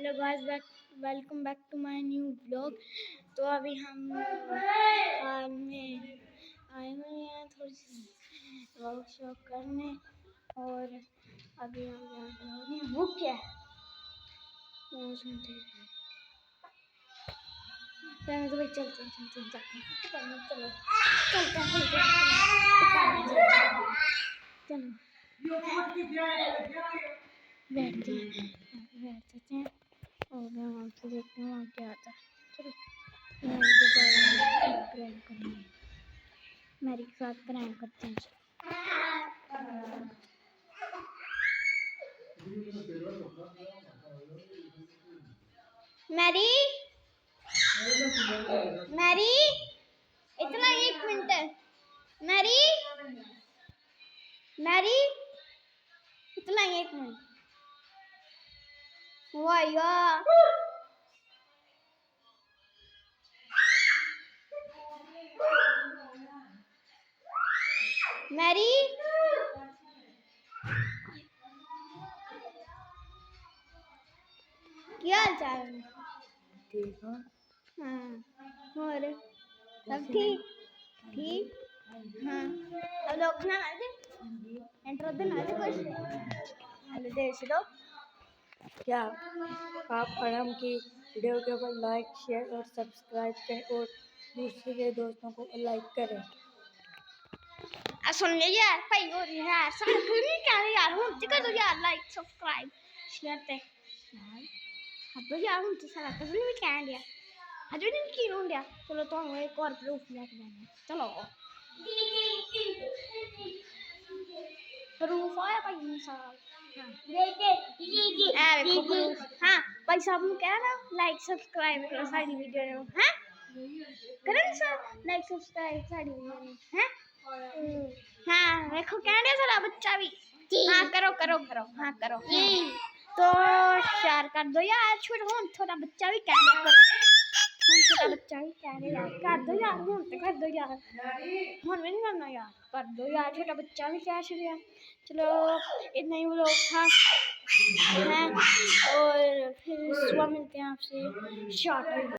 Hello guys, welcome back to my new blog. तो अभी हम हाल में आए हुए हैं थोड़ी सी वॉक शॉप करने, और अभी हम वो क्या है वो सुनते हैं। तो भाई चलते हैं चलते हैं चलो चलते बैठ जाते हैं और मैं वहाँ से देखते हैं वहाँ क्या आता है। चलो प्रैंक करना है, मेरे के साथ प्रैंक करते हैं। मैरी मैरी इतना 1 मिनट है। मैरी मैरी इतना 1 मिनट हुआ यार। मैरी क्या हाल चाल है? ठीक है। हाँ, और सब ठीक ठीक। हाँ, अब लोग ना दे एंटर दे ना दे कुछ अरे देख लो क्या आप परम की वीडियो के ऊपर लाइक शेयर और सब्सक्राइब करें और दूसरे के दोस्तों को लाइक करें। सुन ले यार भाई, और यार सब नहीं क्या यार हम कर दो यार लाइक सब्सक्राइब शेयर पे यार। अब तो यार हम तो सारा कर नहीं क्या दिया अजू नहीं की हो गया। चलो तो हम एक और प्रूफ लेके जाएंगे। चलो प्रूफ आया भाई इंसान। हाँ देखो प्रूफ। हाँ भाई साहब ने कहा ना लाइक सब्सक्राइब करो सारी वीडियो में। हाँ करें सर लाइक सब्सक्राइब सारी वीडियो में। हाँ हाँ देखो क्या दे सारा बच्चा भी। हाँ करो करो करो हाँ करो। तो शेयर कर दो यार, छोटा बच्चा भी कह दिया करो। छोटा बच्चा भी कह रहे यार कर दो यार, कर दो यार, हम नहीं करना यार, कर दो यार, छोटा बच्चा भी कह रहा। चलो इतना ही लोग था है, और फिर सुबह मिलते हैं आपसे। शॉर्ट